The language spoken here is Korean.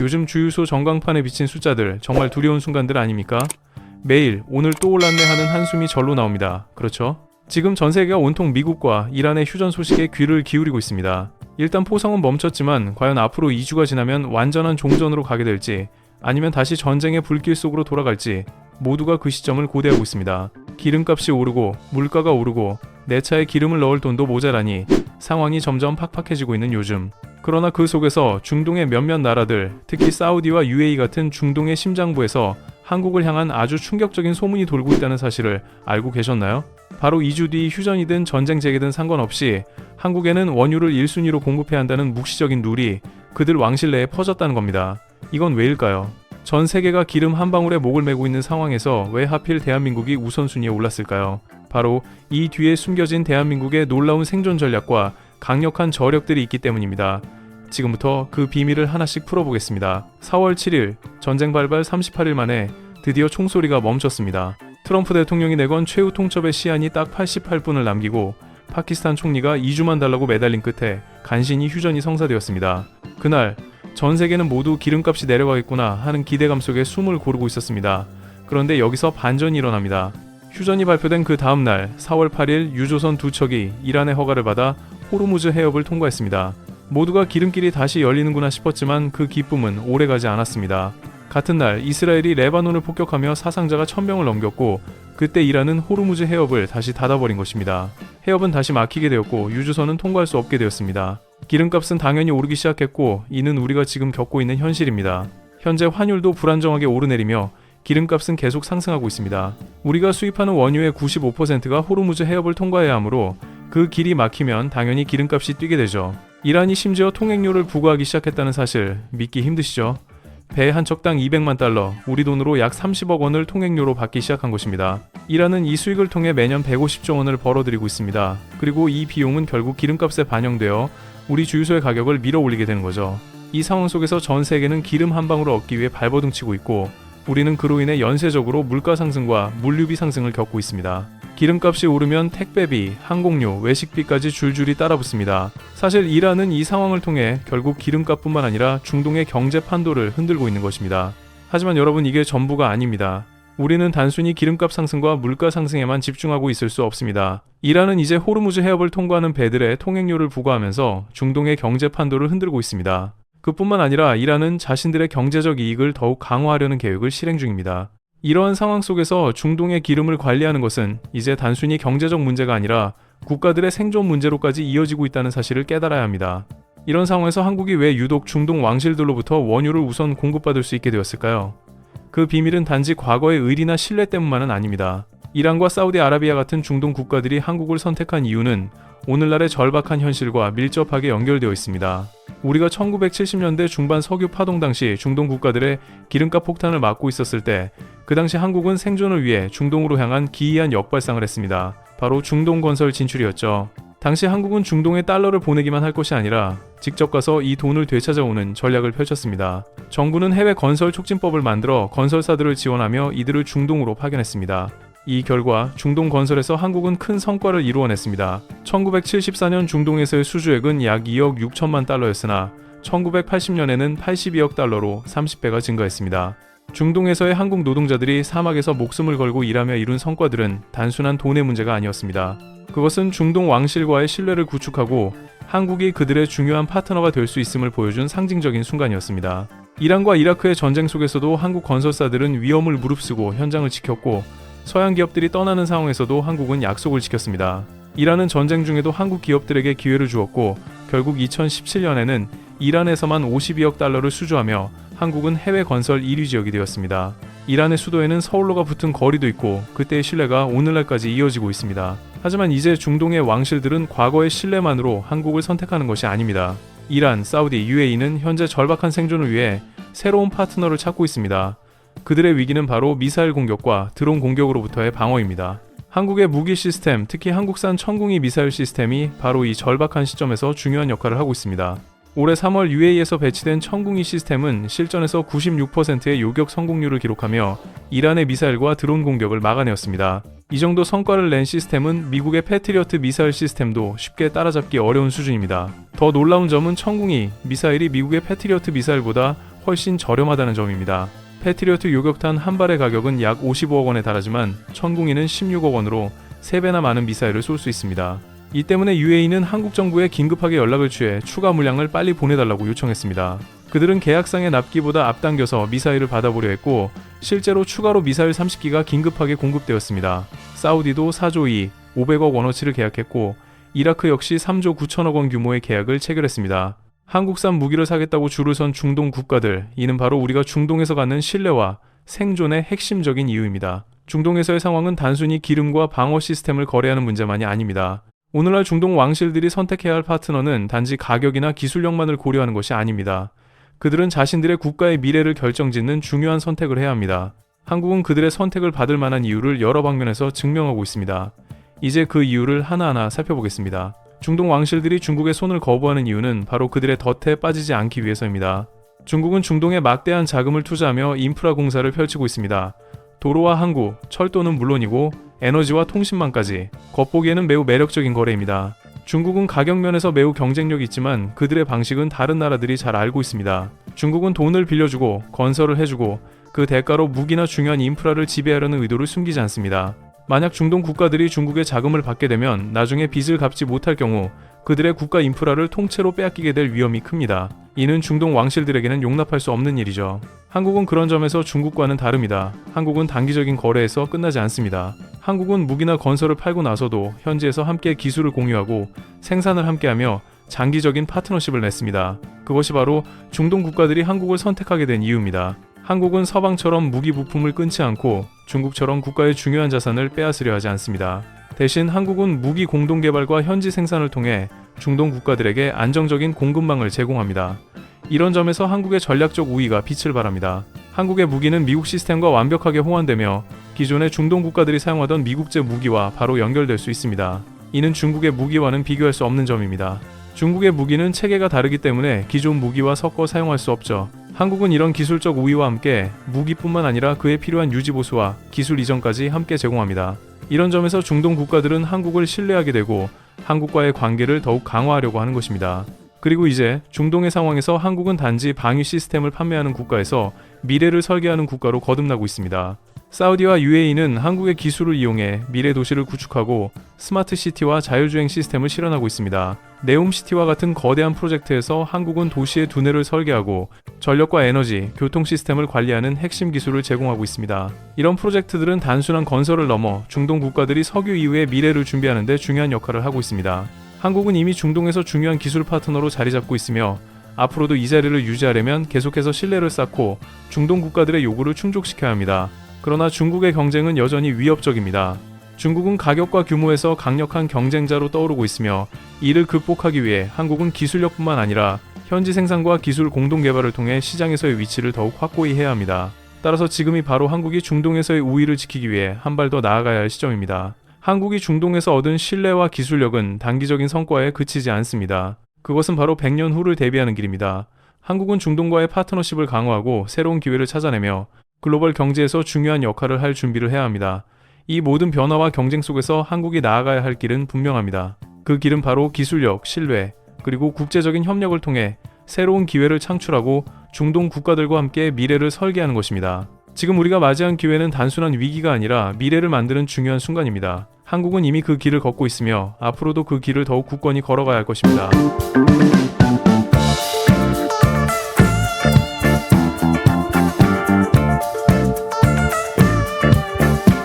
요즘 주유소 전광판에 비친 숫자들 정말 두려운 순간들 아닙니까? 매일 오늘 또 올랐네 하는 한숨이 절로 나옵니다. 그렇죠? 지금 전 세계가 온통 미국과 이란의 휴전 소식에 귀를 기울이고 있습니다. 일단 포성은 멈췄지만 과연 앞으로 2주가 지나면 완전한 종전으로 가게 될지 아니면 다시 전쟁의 불길 속으로 돌아갈지 모두가 그 시점을 고대하고 있습니다. 기름값이 오르고 물가가 오르고 내 차에 기름을 넣을 돈도 모자라니 상황이 점점 팍팍해지고 있는 요즘. 그러나 그 속에서 중동의 몇몇 나라들, 특히 사우디와 UAE 같은 중동의 심장부에서 한국을 향한 아주 충격적인 소문이 돌고 있다는 사실을 알고 계셨나요? 바로 2주 뒤 휴전이든 전쟁 재개든 상관없이 한국에는 원유를 1순위로 공급해야 한다는 묵시적인 룰이 그들 왕실 내에 퍼졌다는 겁니다. 이건 왜일까요? 전 세계가 기름 한 방울에 목을 메고 있는 상황에서 왜 하필 대한민국이 우선순위에 올랐을까요? 바로 이 뒤에 숨겨진 대한민국의 놀라운 생존 전략과 강력한 저력들이 있기 때문입니다. 지금부터 그 비밀을 하나씩 풀어보겠습니다. 4월 7일, 전쟁 발발 38일 만에 드디어 총소리가 멈췄습니다. 트럼프 대통령이 내건 최후 통첩의 시한이 딱 88분을 남기고 파키스탄 총리가 2주만 달라고 매달린 끝에 간신히 휴전이 성사되었습니다. 그날 전 세계는 모두 기름값이 내려가겠구나 하는 기대감 속에 숨을 고르고 있었습니다. 그런데 여기서 반전이 일어납니다. 휴전이 발표된 그 다음 날 4월 8일 유조선 두 척이 이란의 허가를 받아 호르무즈 해협을 통과했습니다. 모두가 기름길이 다시 열리는구나 싶었지만 그 기쁨은 오래가지 않았습니다. 같은 날 이스라엘이 레바논을 폭격하며 사상자가 1000명을 넘겼고 그때 이란은 호르무즈 해협을 다시 닫아버린 것입니다. 해협은 다시 막히게 되었고 유조선은 통과할 수 없게 되었습니다. 기름값은 당연히 오르기 시작했고 이는 우리가 지금 겪고 있는 현실입니다. 현재 환율도 불안정하게 오르내리며 기름값은 계속 상승하고 있습니다. 우리가 수입하는 원유의 95%가 호르무즈 해협을 통과해야 하므로 그 길이 막히면 당연히 기름값이 뛰게 되죠. 이란이 심지어 통행료를 부과하기 시작했다는 사실 믿기 힘드시죠? 배 한 척당 200만 달러, 우리 돈으로 약 30억 원을 통행료로 받기 시작한 것입니다. 이란은 이 수익을 통해 매년 150조 원을 벌어들이고 있습니다. 그리고 이 비용은 결국 기름값에 반영되어 우리 주유소의 가격을 밀어 올리게 되는 거죠. 이 상황 속에서 전 세계는 기름 한 방울을 얻기 위해 발버둥치고 있고 우리는 그로 인해 연쇄적으로 물가 상승과 물류비 상승을 겪고 있습니다. 기름값이 오르면 택배비, 항공료, 외식비까지 줄줄이 따라붙습니다. 사실 이란은 이 상황을 통해 결국 기름값뿐만 아니라 중동의 경제 판도를 흔들고 있는 것입니다. 하지만 여러분 이게 전부가 아닙니다. 우리는 단순히 기름값 상승과 물가 상승에만 집중하고 있을 수 없습니다. 이란은 이제 호르무즈 해협을 통과하는 배들의 통행료를 부과하면서 중동의 경제 판도를 흔들고 있습니다. 그뿐만 아니라 이란은 자신들의 경제적 이익을 더욱 강화하려는 계획을 실행 중입니다. 이러한 상황 속에서 중동의 기름을 관리하는 것은 이제 단순히 경제적 문제가 아니라 국가들의 생존 문제로까지 이어지고 있다는 사실을 깨달아야 합니다. 이런 상황에서 한국이 왜 유독 중동 왕실들로부터 원유를 우선 공급받을 수 있게 되었을까요? 그 비밀은 단지 과거의 의리나 신뢰 때문만은 아닙니다. 이란과 사우디아라비아 같은 중동 국가들이 한국을 선택한 이유는 오늘날의 절박한 현실과 밀접하게 연결되어 있습니다. 우리가 1970년대 중반 석유 파동 당시 중동 국가들의 기름값 폭탄을 막고 있었을 때 그 당시 한국은 생존을 위해 중동으로 향한 기이한 역발상을 했습니다. 바로 중동 건설 진출이었죠. 당시 한국은 중동에 달러를 보내기만 할 것이 아니라 직접 가서 이 돈을 되찾아오는 전략을 펼쳤습니다. 정부는 해외 건설 촉진법을 만들어 건설사들을 지원하며 이들을 중동으로 파견했습니다. 이 결과 중동 건설에서 한국은 큰 성과를 이루어냈습니다. 1974년 중동에서의 수주액은 약 2억 6천만 달러였으나 1980년에는 82억 달러로 30배가 증가했습니다. 중동에서의 한국 노동자들이 사막에서 목숨을 걸고 일하며 이룬 성과들은 단순한 돈의 문제가 아니었습니다. 그것은 중동 왕실과의 신뢰를 구축하고 한국이 그들의 중요한 파트너가 될 수 있음을 보여준 상징적인 순간이었습니다. 이란과 이라크의 전쟁 속에서도 한국 건설사들은 위험을 무릅쓰고 현장을 지켰고 서양 기업들이 떠나는 상황에서도 한국은 약속을 지켰습니다. 이란은 전쟁 중에도 한국 기업들에게 기회를 주었고 결국 2017년에는 이란에서만 52억 달러를 수주하며 한국은 해외 건설 1위 지역이 되었습니다. 이란의 수도에는 서울로가 붙은 거리도 있고 그때의 신뢰가 오늘날까지 이어지고 있습니다. 하지만 이제 중동의 왕실들은 과거의 신뢰만으로 한국을 선택하는 것이 아닙니다. 이란, 사우디, UAE는 현재 절박한 생존을 위해 새로운 파트너를 찾고 있습니다. 그들의 위기는 바로 미사일 공격과 드론 공격으로부터의 방어입니다. 한국의 무기 시스템, 특히 한국산 천궁이 미사일 시스템이 바로 이 절박한 시점에서 중요한 역할을 하고 있습니다. 올해 3월 UAE에서 배치된 천궁이 시스템은 실전에서 96%의 요격 성공률을 기록하며 이란의 미사일과 드론 공격을 막아내었습니다. 이 정도 성과를 낸 시스템은 미국의 패트리어트 미사일 시스템도 쉽게 따라잡기 어려운 수준입니다. 더 놀라운 점은 천궁이 미사일이 미국의 패트리어트 미사일보다 훨씬 저렴하다는 점입니다. 패트리어트 요격탄 한 발의 가격은 약 55억 원에 달하지만 천궁이는 16억 원으로 3배나 많은 미사일을 쏠 수 있습니다. 이 때문에 UAE는 한국 정부에 긴급하게 연락을 취해 추가 물량을 빨리 보내달라고 요청했습니다. 그들은 계약상의 납기보다 앞당겨서 미사일을 받아보려 했고 실제로 추가로 미사일 30기가 긴급하게 공급되었습니다. 사우디도 4조 2, 500억 원어치를 계약했고 이라크 역시 3조 9천억 원 규모의 계약을 체결했습니다. 한국산 무기를 사겠다고 줄을 선 중동 국가들, 이는 바로 우리가 중동에서 갖는 신뢰와 생존의 핵심적인 이유입니다. 중동에서의 상황은 단순히 기름과 방어 시스템을 거래하는 문제만이 아닙니다. 오늘날 중동 왕실들이 선택해야 할 파트너는 단지 가격이나 기술력만을 고려하는 것이 아닙니다. 그들은 자신들의 국가의 미래를 결정짓는 중요한 선택을 해야 합니다. 한국은 그들의 선택을 받을 만한 이유를 여러 방면에서 증명하고 있습니다. 이제 그 이유를 하나하나 살펴보겠습니다. 중동 왕실들이 중국의 손을 거부하는 이유는 바로 그들의 덫에 빠지지 않기 위해서입니다. 중국은 중동에 막대한 자금을 투자하며 인프라 공사를 펼치고 있습니다. 도로와 항구, 철도는 물론이고 에너지와 통신망까지 겉보기에는 매우 매력적인 거래입니다. 중국은 가격 면에서 매우 경쟁력이 있지만 그들의 방식은 다른 나라들이 잘 알고 있습니다. 중국은 돈을 빌려주고 건설을 해주고 그 대가로 무기나 중요한 인프라를 지배하려는 의도를 숨기지 않습니다. 만약 중동 국가들이 중국의 자금을 받게 되면 나중에 빚을 갚지 못할 경우 그들의 국가 인프라를 통째로 빼앗기게 될 위험이 큽니다. 이는 중동 왕실들에게는 용납할 수 없는 일이죠. 한국은 그런 점에서 중국과는 다릅니다. 한국은 단기적인 거래에서 끝나지 않습니다. 한국은 무기나 건설을 팔고 나서도 현지에서 함께 기술을 공유하고 생산을 함께하며 장기적인 파트너십을 맺습니다. 그것이 바로 중동 국가들이 한국을 선택하게 된 이유입니다. 한국은 서방처럼 무기 부품을 끊지 않고 중국처럼 국가의 중요한 자산을 빼앗으려 하지 않습니다. 대신 한국은 무기 공동 개발과 현지 생산을 통해 중동 국가들에게 안정적인 공급망을 제공합니다. 이런 점에서 한국의 전략적 우위가 빛을 발합니다. 한국의 무기는 미국 시스템과 완벽하게 호환되며 기존의 중동 국가들이 사용하던 미국제 무기와 바로 연결될 수 있습니다. 이는 중국의 무기와는 비교할 수 없는 점입니다. 중국의 무기는 체계가 다르기 때문에 기존 무기와 섞어 사용할 수 없죠. 한국은 이런 기술적 우위와 함께 무기뿐만 아니라 그에 필요한 유지보수와 기술 이전까지 함께 제공합니다. 이런 점에서 중동 국가들은 한국을 신뢰하게 되고 한국과의 관계를 더욱 강화하려고 하는 것입니다. 그리고 이제 중동의 상황에서 한국은 단지 방위 시스템을 판매하는 국가에서 미래를 설계하는 국가로 거듭나고 있습니다. 사우디와 UAE는 한국의 기술을 이용해 미래 도시를 구축하고 스마트 시티와 자율주행 시스템을 실현하고 있습니다. 네옴시티와 같은 거대한 프로젝트에서 한국은 도시의 두뇌를 설계하고 전력과 에너지, 교통 시스템을 관리하는 핵심 기술을 제공하고 있습니다. 이런 프로젝트들은 단순한 건설을 넘어 중동 국가들이 석유 이후의 미래를 준비하는 데 중요한 역할을 하고 있습니다. 한국은 이미 중동에서 중요한 기술 파트너로 자리 잡고 있으며 앞으로도 이 자리를 유지하려면 계속해서 신뢰를 쌓고 중동 국가들의 요구를 충족시켜야 합니다. 그러나 중국의 경쟁은 여전히 위협적입니다. 중국은 가격과 규모에서 강력한 경쟁자로 떠오르고 있으며 이를 극복하기 위해 한국은 기술력뿐만 아니라 현지 생산과 기술 공동 개발을 통해 시장에서의 위치를 더욱 확고히 해야 합니다. 따라서 지금이 바로 한국이 중동에서의 우위를 지키기 위해 한 발 더 나아가야 할 시점입니다. 한국이 중동에서 얻은 신뢰와 기술력은 단기적인 성과에 그치지 않습니다. 그것은 바로 100년 후를 대비하는 길입니다. 한국은 중동과의 파트너십을 강화하고 새로운 기회를 찾아내며 글로벌 경제에서 중요한 역할을 할 준비를 해야 합니다. 이 모든 변화와 경쟁 속에서 한국이 나아가야 할 길은 분명합니다. 그 길은 바로 기술력, 신뢰, 그리고 국제적인 협력을 통해 새로운 기회를 창출하고 중동 국가들과 함께 미래를 설계하는 것입니다. 지금 우리가 맞이한 기회는 단순한 위기가 아니라 미래를 만드는 중요한 순간입니다. 한국은 이미 그 길을 걷고 있으며 앞으로도 그 길을 더욱 굳건히 걸어가야 할 것입니다.